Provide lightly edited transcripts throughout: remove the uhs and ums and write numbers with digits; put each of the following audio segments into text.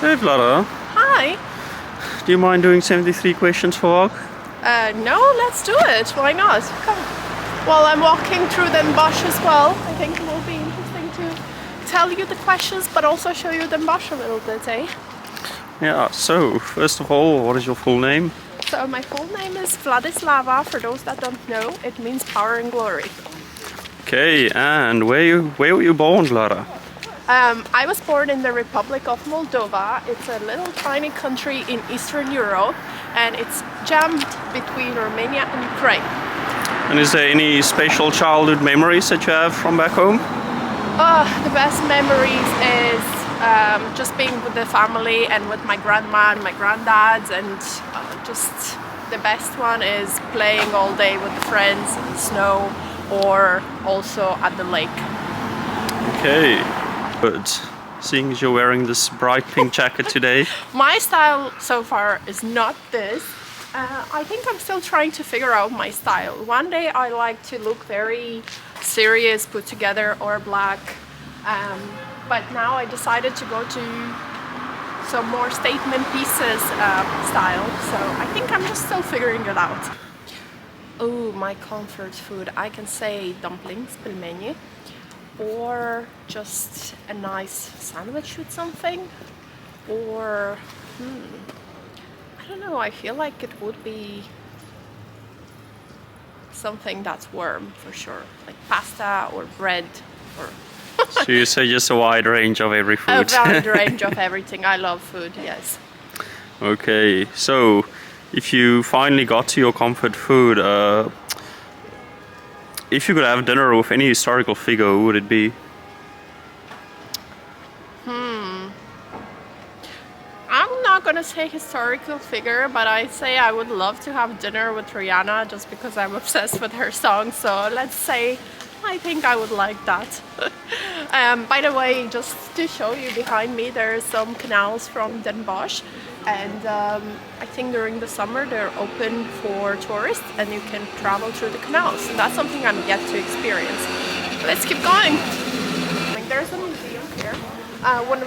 Hey Vlada, Hi. do you mind doing 73 questions for walk? No, let's do it. Why not? Come. Well, I'm walking through Den Bosch as well. I think it will be interesting to tell you the questions, but also show you Den Bosch a little bit, eh? Yeah, so first of all, what is your full name? So my full name is Vladislava. For those that don't know, it means power and glory. Okay, and where were you born, Vlada? I was born in the Republic of Moldova. It's a little tiny country in Eastern Europe, and it's jammed between Romania and Ukraine. And is there any special childhood memories that you have from back home? The best memories is just being with the family and with my grandma and my granddads, and just the best one is playing all day with the friends in the snow or also at the lake. Okay, good. Seeing as you're wearing this bright pink jacket today. My style so far is not this. I think I'm still trying to figure out my style. One day I like to look very serious, put together, or black. But now I decided to go to some more statement pieces style. So I think I'm just still figuring it out. Oh, my comfort food. I can say dumplings, pelmeni, or just a nice sandwich with something, or I don't know, I feel like it would be something that's warm for sure, like pasta or bread or So you say just a wide range of every a food. wide range of everything. I love food, yes. Okay, so if you finally got to your comfort food, if you could have dinner with any historical figure, who would it be? I'm not gonna say historical figure, but I say I would love to have dinner with Rihanna just because I'm obsessed with her song. So let's say I think I would like that. By the way, just to show you behind me, there are some canals from Den Bosch, and I think during the summer they're open for tourists and you can travel through the canals. And that's something I'm yet to experience. Let's keep going. There's a museum here. When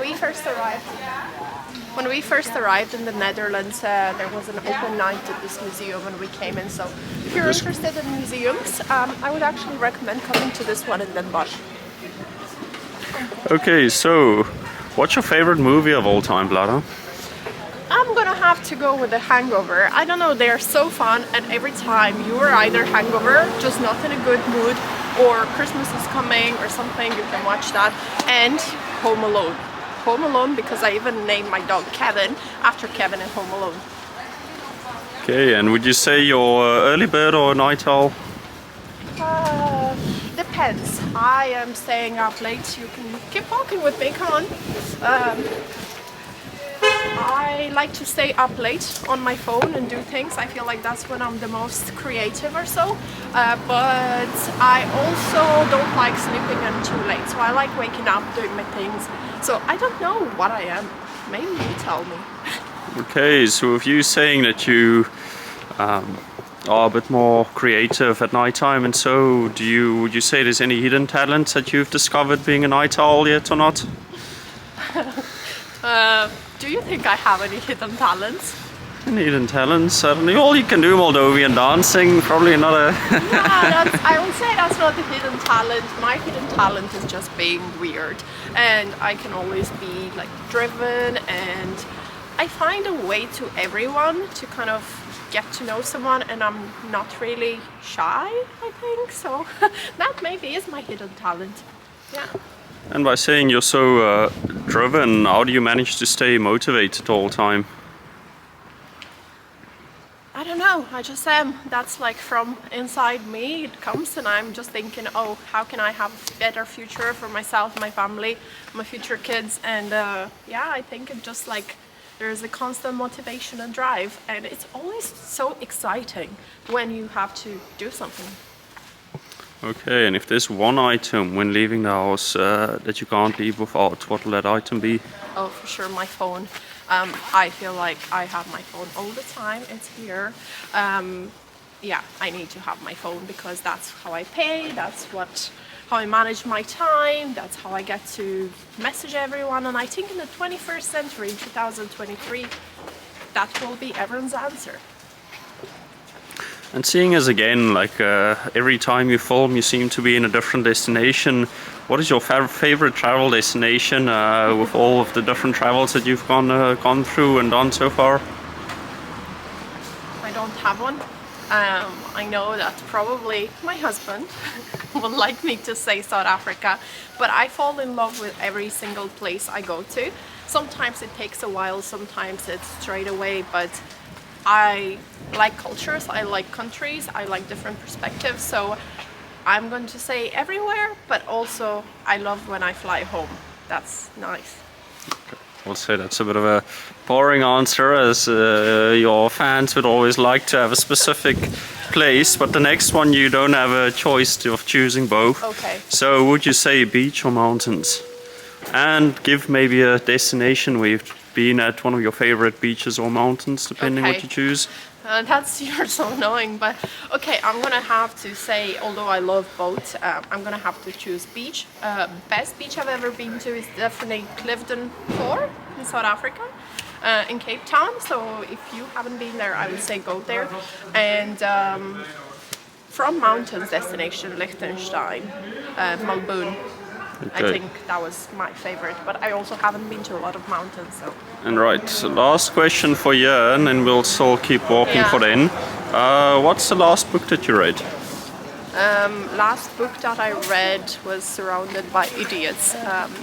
we first arrived in the Netherlands, there was an open night at this museum when we came in. So if you're interested in museums, I would actually recommend coming to this one in Den Bosch. Okay, so what's your favorite movie of all time, Vlada? I'm gonna have to go with The Hangover. I don't know, they're so fun, and every time you are either hangover, just not in a good mood, or Christmas is coming or something, you can watch that, and Home Alone. Home Alone, because I even named my dog Kevin after Kevin in Home Alone. Okay, and would you say you're early bird or a night owl? Depends. I am staying up late. You can keep walking with me, come on. I like to stay up late on my phone and do things. I feel like that's when I'm the most creative or so. But I also don't like sleeping in too late. So I like waking up, doing my things. So I don't know what I am. Maybe you tell me. Okay, so with you saying that you are a bit more creative at night time, and so would you say there's any hidden talents that you've discovered being a night owl yet or not? Do you think I have any hidden talents? Any hidden talents? Certainly. All you can do Moldovan dancing, probably not a... I would say that's not the hidden talent. My hidden talent is just being weird. And I can always be like driven, and I find a way to everyone to kind of get to know someone, and I'm not really shy, I think. So that maybe is my hidden talent. Yeah. And by saying you're so driven, how do you manage to stay motivated all the time? I don't know, I just am. That's like from inside me it comes, and I'm just thinking, oh, how can I have a better future for myself, my family, my future kids, and yeah, I think it just like there's a constant motivation and drive, and it's always so exciting when you have to do something. Okay, and if there's one item when leaving the house that you can't leave without, what will that item be? Oh, for sure, my phone. I feel like I have my phone all the time. It's here. Yeah, I need to have my phone because that's how I pay. That's what how I manage my time. That's how I get to message everyone. And I think in the 21st century, in 2023, that will be everyone's answer. And seeing as again, like every time you film, you seem to be in a different destination. What is your favorite travel destination with all of the different travels that you've gone through and done so far? I don't have one. I know that probably my husband would like me to say South Africa, but I fall in love with every single place I go to. Sometimes it takes a while, sometimes it's straight away, but I like cultures, I like countries, I like different perspectives, so I'm going to say everywhere, but also I love when I fly home. That's nice. I'll say that's a bit of a boring answer, as your fans would always like to have a specific place, but the next one you don't have a choice of choosing both. Okay. So would you say beach or mountains? And give maybe a destination where you've been at, one of your favorite beaches or mountains, depending what you choose. That's you're so annoying, but okay, I'm gonna have to say, although I love both, I'm gonna have to choose beach. Best beach I've ever been to is definitely Clifton Four in South Africa, in Cape Town. So if you haven't been there, I would say go there. And from mountains destination, Liechtenstein, Malboon. Okay. I think that was my favorite, but I also haven't been to a lot of mountains, so. And right, so last question for Jörn, and we'll still keep walking for then. What's the last book that you read? Last book that I read was Surrounded by Idiots.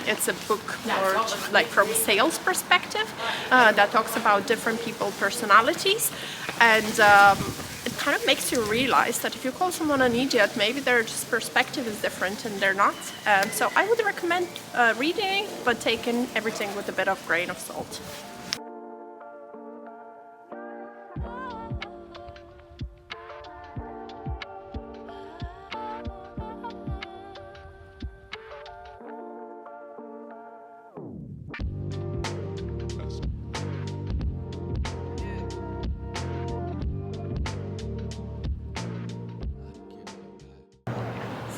It's a book more like from a sales perspective that talks about different people personalities, and it kind of makes you realize that if you call someone an idiot, maybe their just perspective is different and they're not. So I would recommend reading, but taking everything with a bit of grain of salt.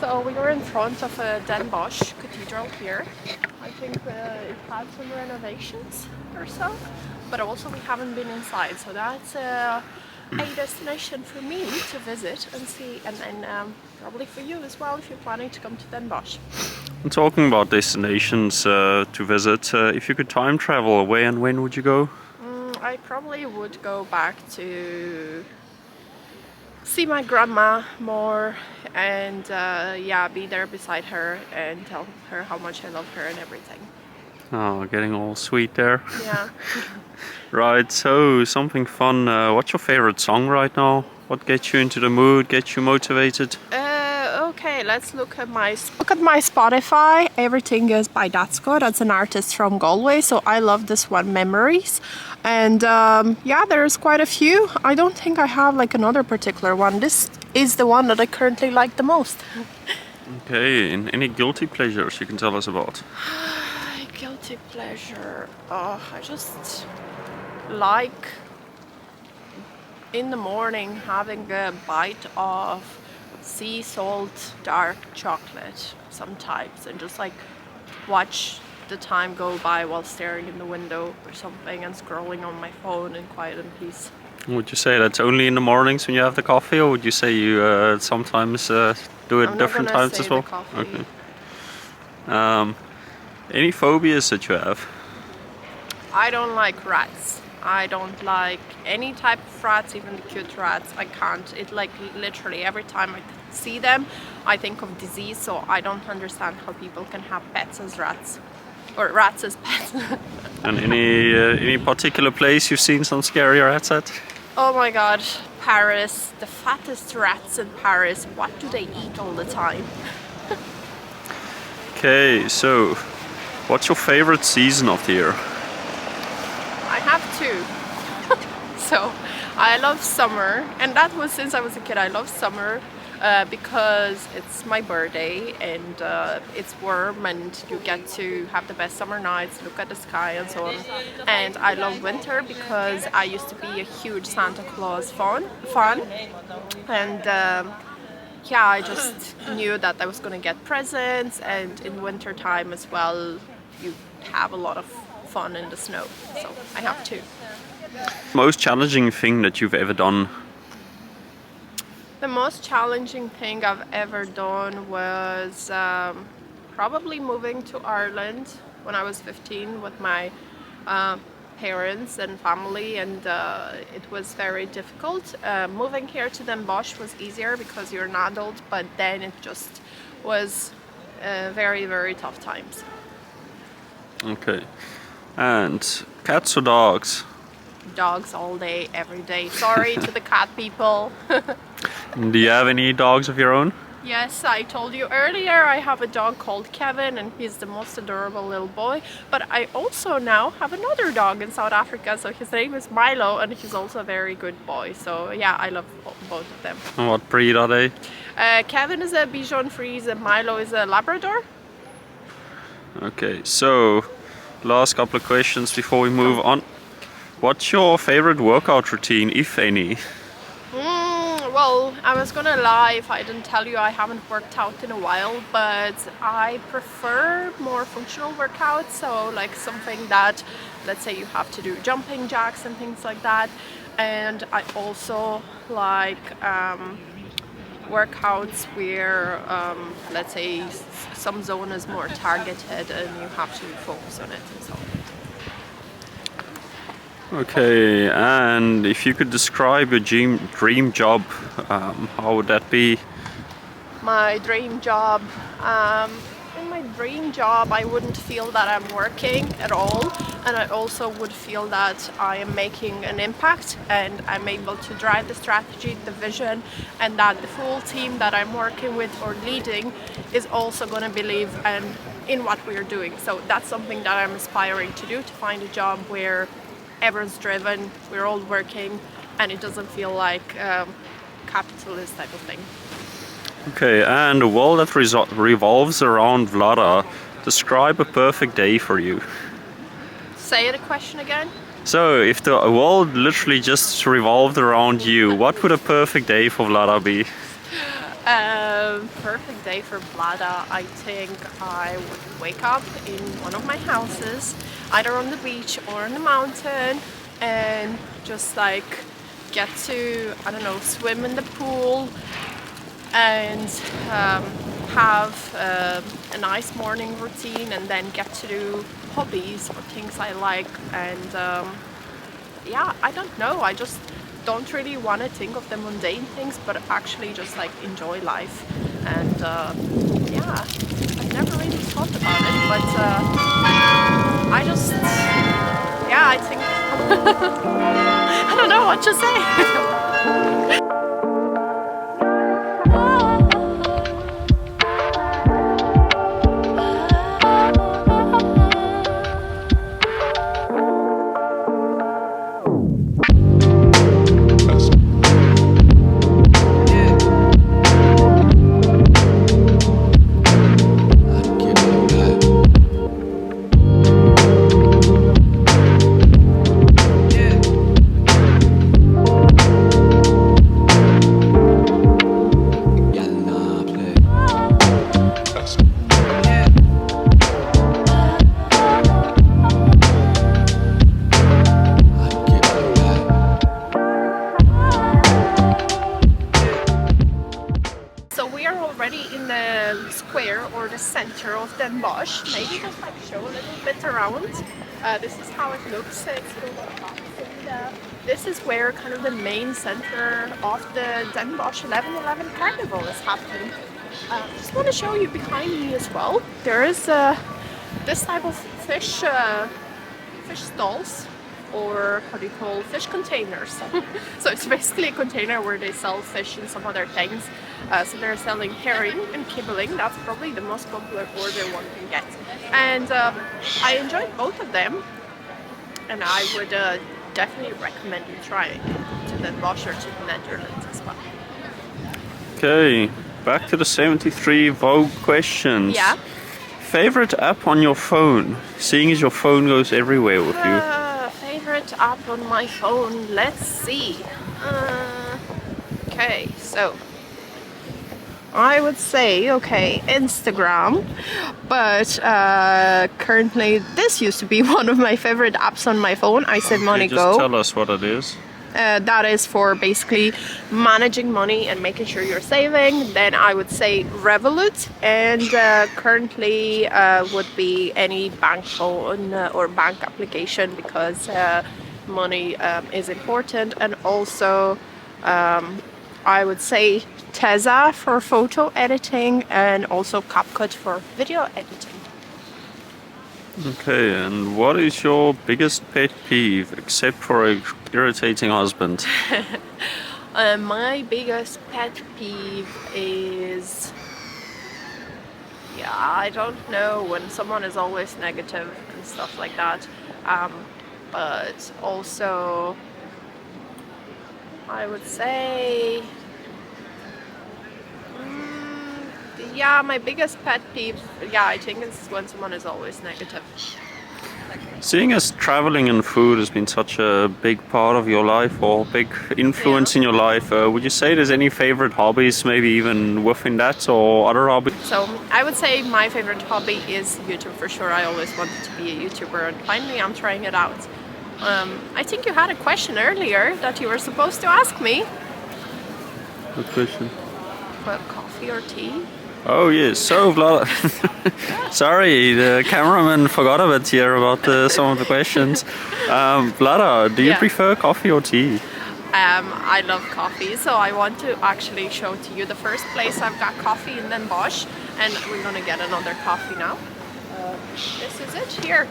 So we are in front of Den Bosch Cathedral here. I think it had some renovations or so, but also we haven't been inside, so that's a destination for me to visit and see, and then probably for you as well if you're planning to come to Den Bosch. And talking about destinations to visit, if you could time travel, where and when would you go? I probably would go back to see my grandma more and yeah, be there beside her and tell her how much I love her and everything. Oh, getting all sweet there. Yeah. Right, so something fun. What's your favorite song right now? What gets you into the mood, gets you motivated? Okay, let's look at my Spotify. Everything is by Datsko. That's an artist from Galway, so I love this one, Memories. And yeah, there's quite a few. I don't think I have like another particular one. This is the one that I currently like the most. Okay, and any guilty pleasures you can tell us about? Guilty pleasure. Oh, I just like in the morning having a bite of sea salt dark chocolate sometimes and just like watch the time go by while staring in the window or something and scrolling on my phone in quiet and peace. Would you say that's only in the mornings when you have the coffee, or would you say you sometimes do it I'm different not gonna times say as well? the coffee. Okay. Any phobias that you have? I don't like rats. I don't like any type of rats, even the cute rats. I can't. It like literally every time I see them, I think of disease. So I don't understand how people can have pets as rats, or rats as pets. And any particular place you've seen some scary rats at? Oh my God, Paris, the fattest rats in Paris. What do they eat all the time? Okay, so what's your favorite season of the year? I have two. So I love summer, and that was since I was a kid. I love summer because it's my birthday and it's warm and you get to have the best summer nights, look at the sky and so on. And I love winter because I used to be a huge Santa Claus fan, and yeah, I just knew that I was gonna get presents, and in winter time as well, you have a lot of fun in the snow. So I have to. Most challenging thing that you've ever done? The most challenging thing I've ever done was probably moving to Ireland when I was 15 with my parents and family, and it was very difficult. Moving here to Den Bosch was easier because you're an adult, but then it just was very, very tough times. Okay. And cats or dogs? Dogs all day, every day. Sorry to the cat people. Do you have any dogs of your own? Yes, I told you earlier I have a dog called Kevin, and he's the most adorable little boy. But I also now have another dog in South Africa, so his name is Milo, and he's also a very good boy. So yeah, I love both of them. And what breed are they? Kevin is a Bichon Frise and Milo is a Labrador. Okay, so last couple of questions before we move on. What's your favorite workout routine, if any? Well, I was gonna lie if I didn't tell you I haven't worked out in a while, but I prefer more functional workouts, so like something that, let's say you have to do jumping jacks and things like that. And I also like workouts where, let's say some zone is more targeted and you have to focus on it and so on. Okay, and if you could describe your dream job, how would that be? My dream job. In my dream job, I wouldn't feel that I'm working at all, and I also would feel that I am making an impact and I'm able to drive the strategy, the vision, and that the full team that I'm working with or leading is also going to believe in what we're doing. So that's something that I'm aspiring to do, to find a job where everyone's driven, we're all working, and it doesn't feel like capitalist type of thing. Okay, and a world that revolves around Vlada. Describe a perfect day for you. Say the question again. So, if the world literally just revolved around you, what would a perfect day for Vlada be? Perfect day for Vlada, I think I would wake up in one of my houses, either on the beach or on the mountain, and just like get to, I don't know, swim in the pool and have a nice morning routine, and then get to do hobbies or things I like. And yeah, I don't know, I just don't really want to think of the mundane things, but actually just like enjoy life. And yeah, I've never really thought about it, but I just, yeah, I think I don't know what to say. In the square or the center of Den Bosch. Maybe just like show a little bit around. This is how it looks. It's full of boxes, and this is where kind of the main center of the Den Bosch 11/11 Carnival is happening. Just want to show you behind me as well. There is this type of fish stalls, or how do you call fish containers. So it's basically a container where they sell fish and some other things. So they're selling herring and kibbeling. That's probably the most popular order one can get. And I enjoyed both of them, and I would definitely recommend you trying to Den Bosch or to the Netherlands as well. Okay, back to the 73 Vogue questions. Yeah. Favorite app on your phone, seeing as your phone goes everywhere with you? Favorite app on my phone, let's see. Okay, so I would say, okay, Instagram, but currently this used to be one of my favorite apps on my phone. I said Money Just Go. tell us what it is. That is for basically managing money and making sure you're saving. Then I would say Revolut, and currently would be any bank phone or bank application, because money is important. And also I would say Teza for photo editing, and also CapCut for video editing. Okay, and what is your biggest pet peeve, except for a irritating husband? My biggest pet peeve is, yeah, I don't know, when someone is always negative and stuff like that. But also, I would say, yeah, my biggest pet peeve, yeah, I think it's when someone is always negative. Seeing as traveling and food has been such a big part of your life, or big influence in your life, would you say there's any favorite hobbies, maybe even within that, or other hobbies? So I would say my favorite hobby is YouTube for sure. I always wanted to be a YouTuber, and finally I'm trying it out. I think you had a question earlier that you were supposed to ask me. Good question. Well, coffee or tea? Oh yes, so Vlada, sorry, the cameraman forgot a bit here about some of the questions. Vlada, do you prefer coffee or tea? I love coffee, so I want to actually show to you the first place I've got coffee in Den Bosch, and we're gonna get another coffee now. This is it here.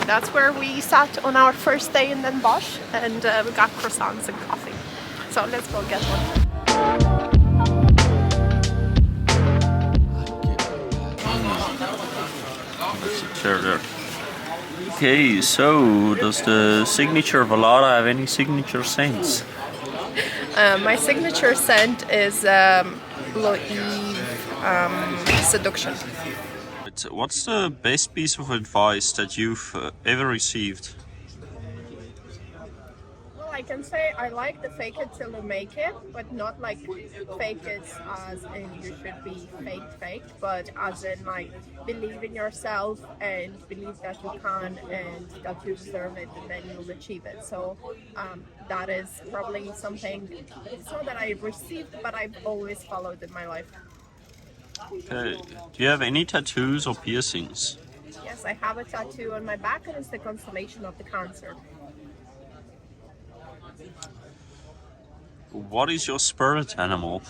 That's where we sat on our first day in Den Bosch, and we got croissants and coffee. So let's go get one. Sure, there. Okay, so does the signature Valada have any signature scents? My signature scent is Loewe Seduction. What's the best piece of advice that you've ever received? Well, I can say I like the fake it till you make it, but not like fake it as in you should be fake, but as in like believe in yourself and believe that you can and that you deserve it, and then you'll achieve it. So that is probably something, it's not that I've received, but I've always followed in my life. Okay. Do you have any tattoos or piercings? Yes, I have a tattoo on my back, and it's the constellation of the Cancer. What is your spirit animal?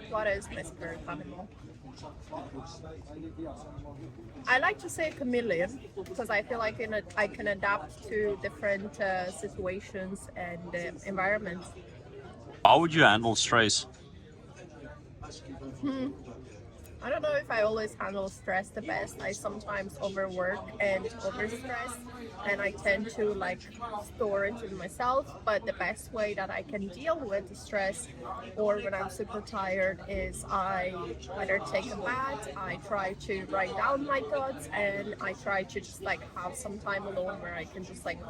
What is my spirit animal? I like to say a chameleon, because I feel like I can adapt to different situations and environments. How would you handle stress? I don't know if I always handle stress the best. I sometimes overwork and overstress, and I tend to like store it in myself. But the best way that I can deal with the stress, or when I'm super tired, is I either take a bath, I try to write down my thoughts, and I try to just like have some time alone where I can just like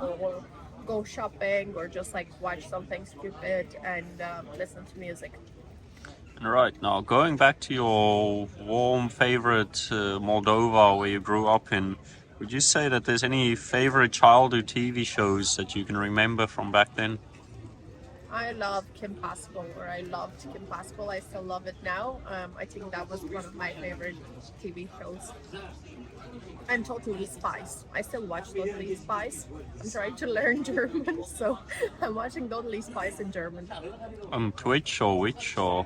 go shopping, or just like watch something stupid and listen to music. Right, now going back to your warm favorite Moldova where you grew up in, would you say that there's any favorite childhood TV shows that you can remember from back then? I love Kim Possible, or I loved Kim Possible. I still love it now. I think that was one of my favorite TV shows. And Totally Spies. I still watch Totally Spies. I'm trying to learn German, so I'm watching Totally Spies in German. Twitch or which or?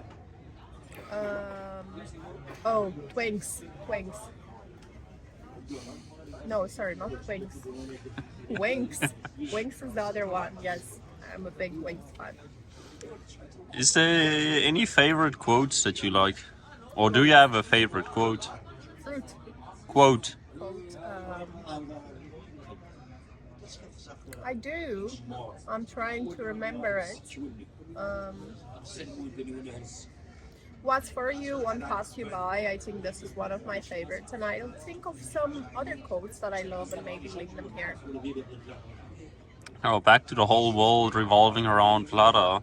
Oh, Twinks. No, sorry, not Twinks. Winks. Winks is the other one, yes. I'm a big Winks fan. Is there any favorite quotes that you like? Or do you have a favorite quote? Fruit. Quote. I do. I'm trying to remember it. What's for you won't pass you by. I think this is one of my favorites, and I'll think of some other quotes that I love and maybe link them here. Now back to the whole world revolving around Vlada.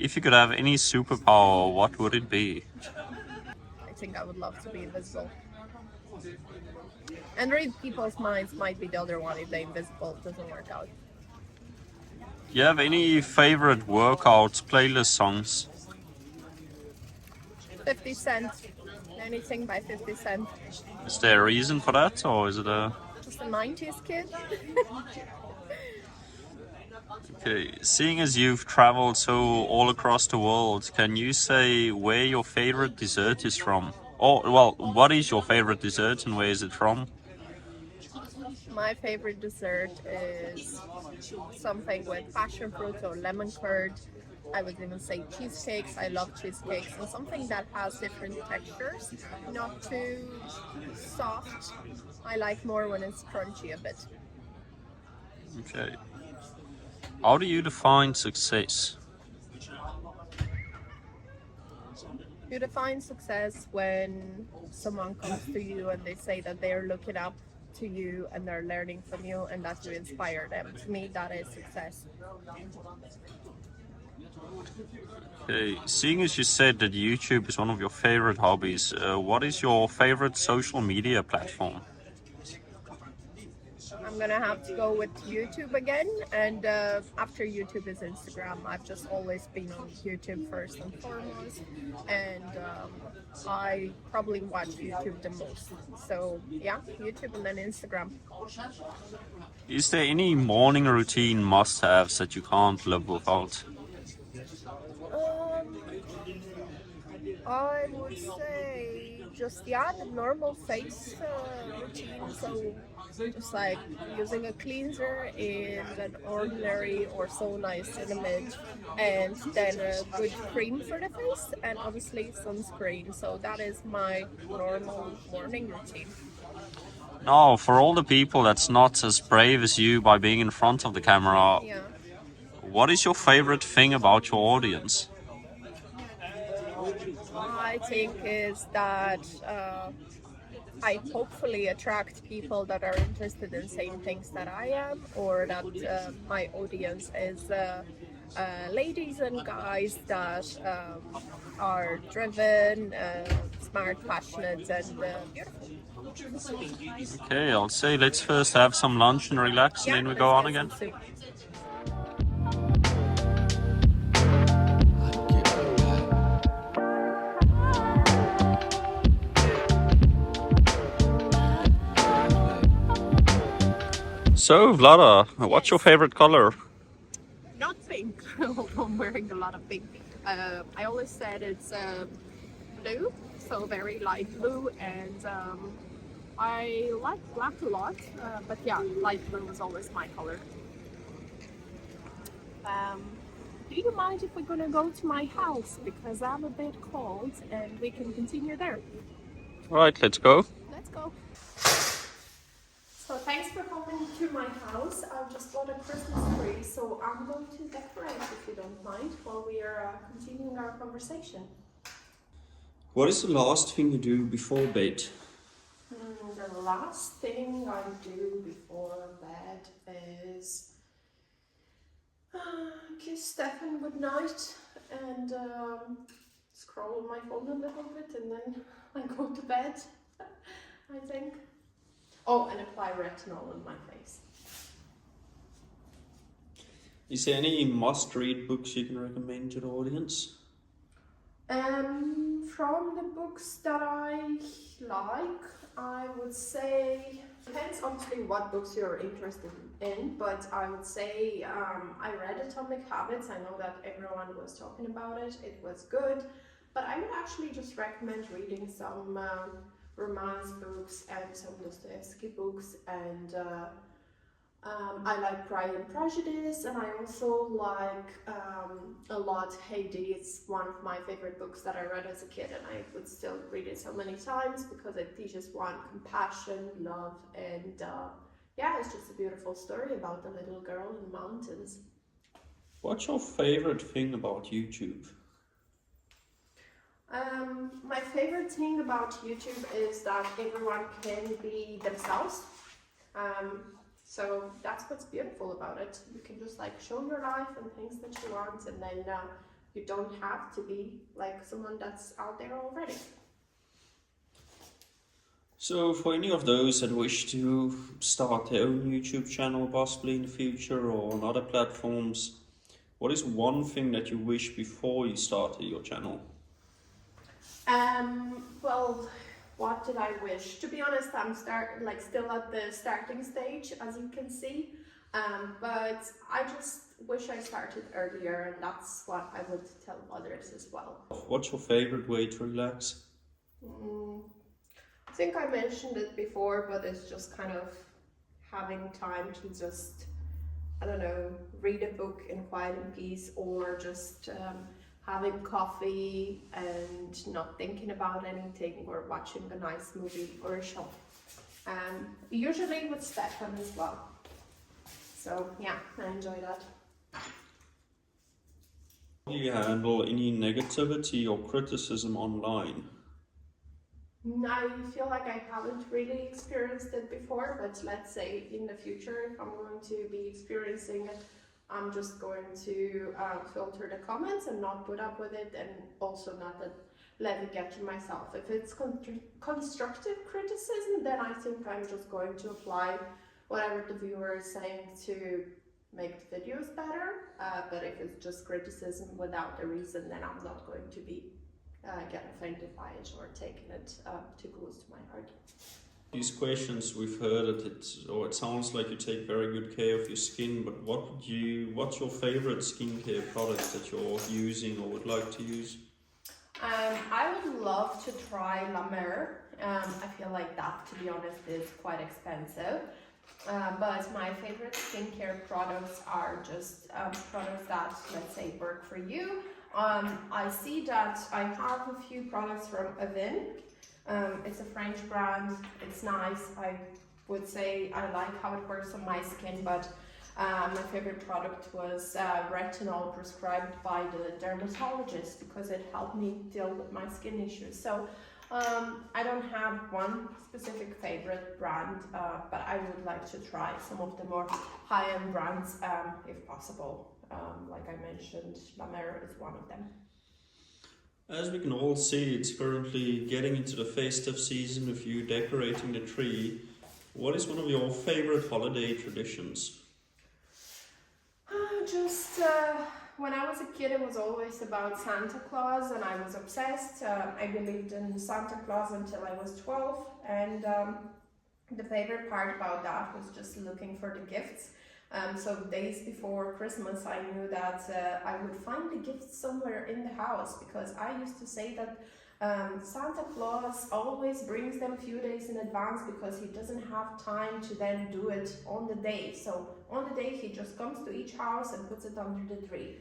If you could have any superpower, what would it be? I think I would love to be invisible. And read people's minds might be the other one if the invisible doesn't work out. Do you have any favorite workout playlist songs? 50 Cent. Anything by 50 Cent. Is there a reason for that, or is it a... Just a 90s kid. Okay, seeing as you've traveled so all across the world, can you say where your favorite dessert is from? Or, well, what is your favorite dessert and where is it from? My favorite dessert is something with passion fruit or lemon curd. I would even say cheesecakes. I love cheesecakes, and something that has different textures, not too soft. I like more when it's crunchy a bit. Okay. How do you define success? You define success when someone comes to you and they say that they're looking up to you and they're learning from you and that you inspire them. To me, that is success. Okay, seeing as you said that YouTube is one of your favorite hobbies, what is your favorite social media platform? I'm gonna have to go with YouTube again, and after YouTube is Instagram. I've just always been on YouTube first and foremost, and I probably watch YouTube the most. So yeah, YouTube and then Instagram. Is there any morning routine must-haves that you can't live without? Um, I would say just the normal face routine. So just like using a cleanser and an ordinary or so niacinamide, and then a good cream for the face, and obviously sunscreen. So that is my normal morning routine. No, for all the people that's not as brave as you by being in front of the camera, Yeah. what is your favorite thing about your audience? I think is that I hopefully attract people that are interested in same things that I am, or that my audience is ladies and guys that are driven, smart, passionate, and beautiful. Okay, I'll say let's first have some lunch and relax, and Yeah, then we let's go on get again. some soup. So, Vlada, what's your favorite color? Not pink, although I'm wearing a lot of pink. I always said it's blue, so very light blue, and I like black a lot, but yeah, light blue is always my color. Do you mind if we're gonna go to my house, because I'm a bit cold, and we can continue there? Right, let's go. Let's go. So thanks for coming to my house. I've just bought a Christmas tree, so I'm going to decorate if you don't mind while we are continuing our conversation. What is the last thing you do before bed? The last thing I do before bed is kiss Stefan good night and scroll on my phone a little bit, and then I go to bed, I think. Oh, and apply retinol on my face. Is there any must-read books you can recommend to the audience? From the books that I like, I would say, depends obviously what books you're interested in, but I would say I read Atomic Habits. I know that everyone was talking about it. It was good, but I would actually just recommend reading some romance books and some Dostoevsky books, and I like Pride and Prejudice, and I also like a lot Haiti. It's one of my favorite books that I read as a kid, and I would still read it so many times because it teaches one compassion, love, and yeah, it's just a beautiful story about a little girl in the mountains. What's your favorite thing about YouTube? My favorite thing about YouTube is that everyone can be themselves. So that's what's beautiful about it. You can just like show your life and things that you want, and then you don't have to be like someone that's out there already. So for any of those that wish to start their own YouTube channel possibly in the future or on other platforms, what is one thing that you wish before you started your channel? Well, what did I wish? To be honest, I'm still at the starting stage, as you can see. But I just wish I started earlier, and that's what I would tell others as well. What's your favorite way to relax? I think I mentioned it before, but it's just kind of having time to just, I don't know, read a book in quiet and peace, or just having coffee and not thinking about anything, or watching a nice movie or a show. Usually with Stefan as well. So yeah, I enjoy that. How do you handle any negativity or criticism online? I feel like I haven't really experienced it before, but let's say in the future, if I'm going to be experiencing it, I'm just going to filter the comments and not put up with it, and also not let it get to myself. If it's constructive criticism, then I think I'm just going to apply whatever the viewer is saying to make the videos better. But if it's just criticism without a reason, then I'm not going to be get offended by it or taking it too close to my heart. These questions we've heard it sounds like you take very good care of your skin, but what's your favorite skincare products that you're using or would like to use? I would love to try La Mer. I feel like that, to be honest, is quite expensive. But my favorite skincare products are just products that, let's say, work for you. I see that I have a few products from aboutme. It's a French brand. It's nice. I would say I like how it works on my skin, but my favorite product was retinol prescribed by the dermatologist because it helped me deal with my skin issues. So I don't have one specific favorite brand, but I would like to try some of the more high-end brands if possible. Like I mentioned, La Mer is one of them. As we can all see, it's currently getting into the festive season with you decorating the tree. What is one of your favorite holiday traditions? When I was a kid, it was always about Santa Claus, and I was obsessed. I believed in Santa Claus until I was 12, and the favorite part about that was just looking for the gifts. So days before Christmas, I knew that I would find the gifts somewhere in the house, because I used to say that Santa Claus always brings them a few days in advance because he doesn't have time to then do it on the day. So on the day he just comes to each house and puts it under the tree.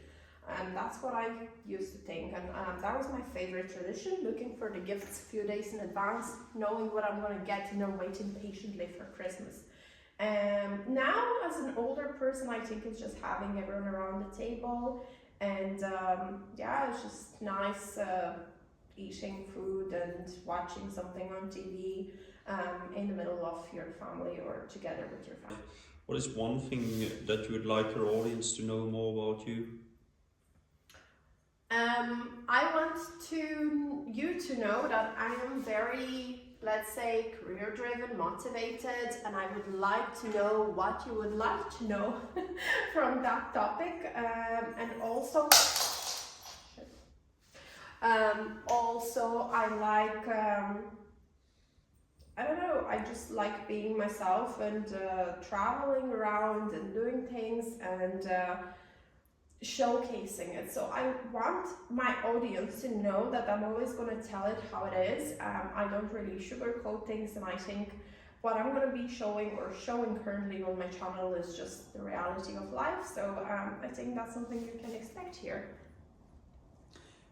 And that's what I used to think, and that was my favorite tradition, looking for the gifts a few days in advance, knowing what I'm going to get and then waiting patiently for Christmas. Now, as an older person, I think it's just having everyone around the table, and yeah, it's just nice eating food and watching something on TV in the middle of your family or together with your family. What is one thing that you would like your audience to know more about you? I want you to know that I am very, let's say, career-driven, motivated, and I would like to know what you would like to know from that topic. And also I like, I don't know, I just like being myself and traveling around and doing things and showcasing it. So I want my audience to know that I'm always going to tell it how it is. I don't really sugarcoat things, and I think what I'm going to be showing currently on my channel is just the reality of life. So I think that's something you can expect here.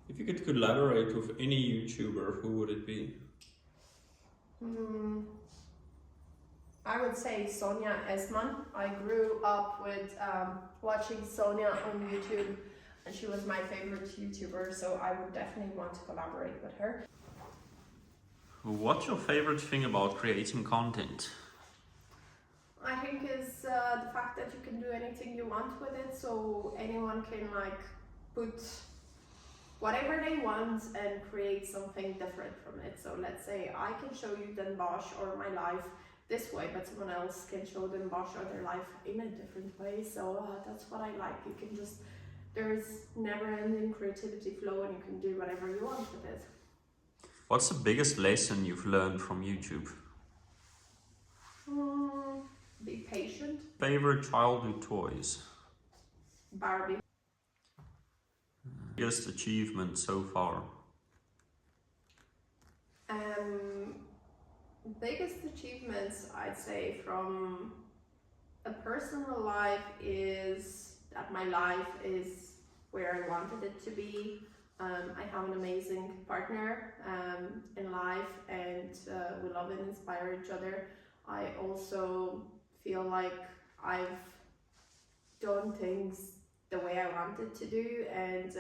If you could collaborate with any YouTuber, who would it be? I would say Sonia Esman. I grew up with watching Sonia on YouTube, and she was my favorite YouTuber, so I would definitely want to collaborate with her. What's your favorite thing about creating content? I think is the fact that you can do anything you want with it, so anyone can like put whatever they want and create something different from it. So let's say I can show you Den Bosch or my life this way, but someone else can show Den Bosch or their life in a different way. So that's what I like. You can just, there's never ending creativity flow and you can do whatever you want with it. What's the biggest lesson you've learned from YouTube? Be patient. Favorite childhood toys? Barbie. Biggest achievement so far? Biggest achievements I'd say from a personal life is that my life is where I wanted it to be. I have an amazing partner in life, and we love and inspire each other. I also feel like I've done things the way I wanted to do, and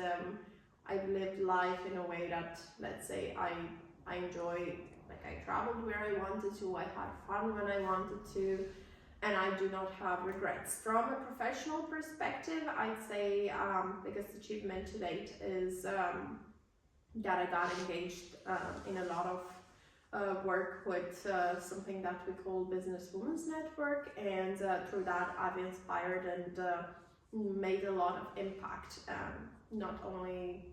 I've lived life in a way that, let's say, I enjoy. Like, I traveled where I wanted to, I had fun when I wanted to, and I do not have regrets. From a professional perspective, I'd say biggest achievement to date is that I got engaged in a lot of work with something that we call Business Women's Network, and through that I've inspired and made a lot of impact, not only,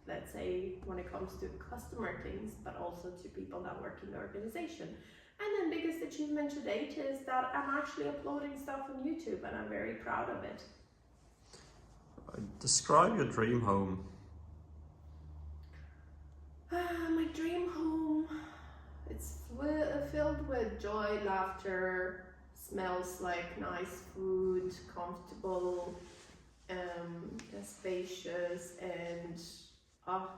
let's say, when it comes to customer things, but also to people that work in the organization. And then biggest achievement to date is that I'm actually uploading stuff on YouTube, and I'm very proud of it. Describe your dream home. My dream home, it's filled with joy, laughter, smells like nice food, comfortable, spacious, and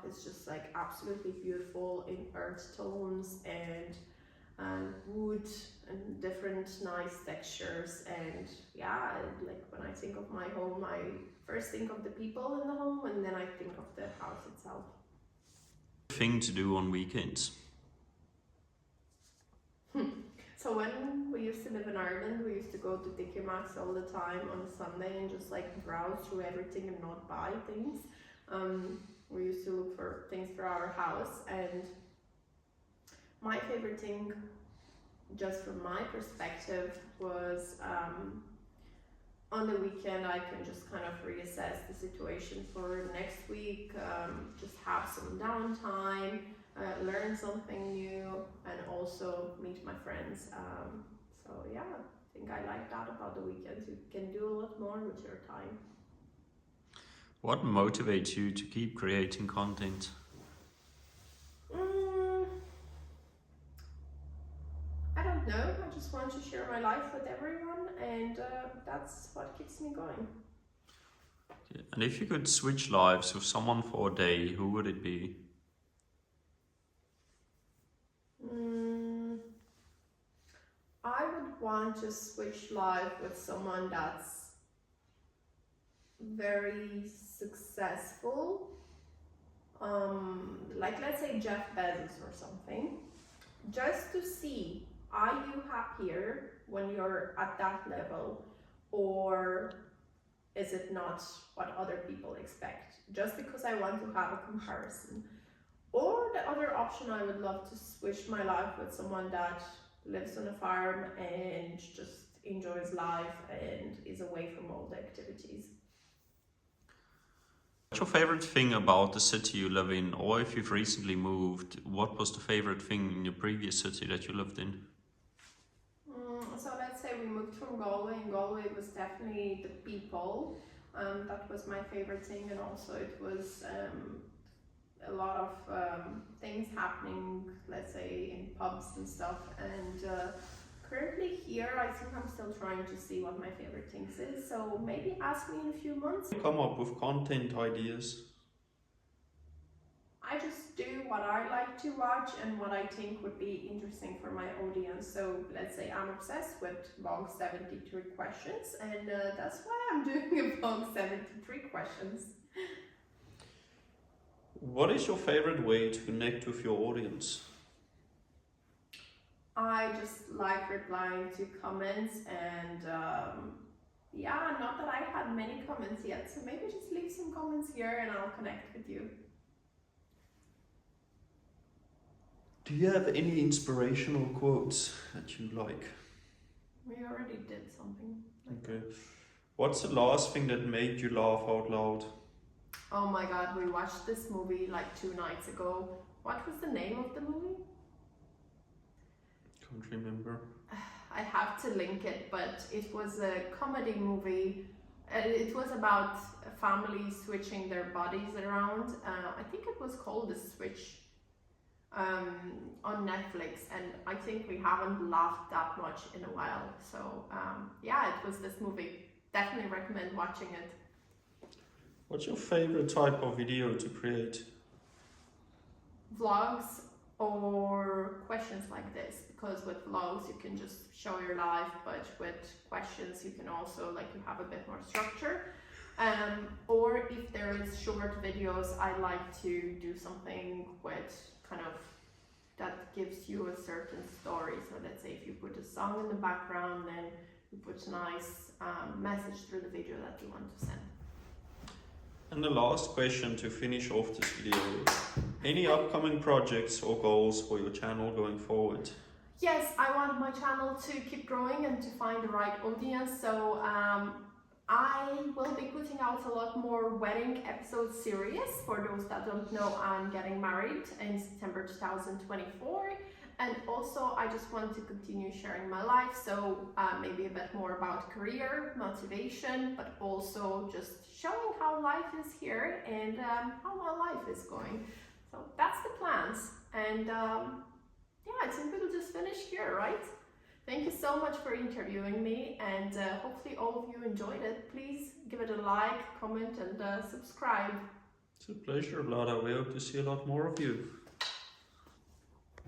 it's just like absolutely beautiful in earth tones and wood and different nice textures. And yeah, like when I think of my home, I first think of the people in the home, and then I think of the house itself. Thing to do on weekends? So when we used to live in Ireland, we used to go to Dicky Max all the time on a Sunday and just like browse through everything and not buy things. We used to look for things for our house, and my favorite thing, just from my perspective, was on the weekend I can just kind of reassess the situation for next week, just have some downtime, learn something new, and also meet my friends. So yeah, I think I like that about the weekends. You can do a lot more with your time. What motivates you to keep creating content? I don't know, I just want to share my life with everyone, and that's what keeps me going. And if you could switch lives with someone for a day, who would it be? I would want to switch life with someone that's very successful, like let's say Jeff Bezos or something, just to see, are you happier when you're at that level, or is it not what other people expect, just because I want to have a comparison? Or the other option, I would love to switch my life with someone that lives on a farm and just enjoys life and is away from all the activities. What's your favorite thing about the city you live in, or if you've recently moved, what was the favorite thing in your previous city that you lived in? So let's say we moved from Galway, and Galway was definitely the people. That was my favorite thing, and also it was a lot of things happening, let's say in pubs and stuff. And currently here, I think I'm still trying to see what my favorite things is. So maybe ask me in a few months. Come up with content ideas. I just do what I like to watch and what I think would be interesting for my audience. So let's say I'm obsessed with Bog 73 questions, and that's why I'm doing a Bog 73 questions. What is your favorite way to connect with your audience? I just like replying to comments, and yeah, not that I had many comments yet, so maybe just leave some comments here and I'll connect with you. Do you have any inspirational quotes that you like? We already did something like Okay. What's the last thing that made you laugh out loud? Oh my god, we watched this movie like 2 nights ago. What was the name of the movie? Can't remember. I have to link it, but it was a comedy movie. It was about a family switching their bodies around. I think it was called The Switch on Netflix, and I think we haven't laughed that much in a while. So yeah, it was this movie. Definitely recommend watching it. What's your favorite type of video to create? Vlogs or questions like this, because with vlogs you can just show your life, but with questions you can also, like, you have a bit more structure. Or if there is short videos, I like to do something with kind of that gives you a certain story. So let's say if you put a song in the background, then you put a nice message through the video that you want to send. And the last question to finish off this video. Any upcoming projects or goals for your channel going forward? Yes, I want my channel to keep growing and to find the right audience. So I will be putting out a lot more wedding episode series. For those that don't know, I'm getting married in September 2024. And also I just want to continue sharing my life. So maybe a bit more about career, motivation, but also just showing how life is here and how my life is going. So that's the plans. And yeah, I think we'll just finish here, right? Thank you so much for interviewing me, and hopefully all of you enjoyed it. Please give it a like, comment, and subscribe. It's a pleasure, Vlada. We hope to see a lot more of you.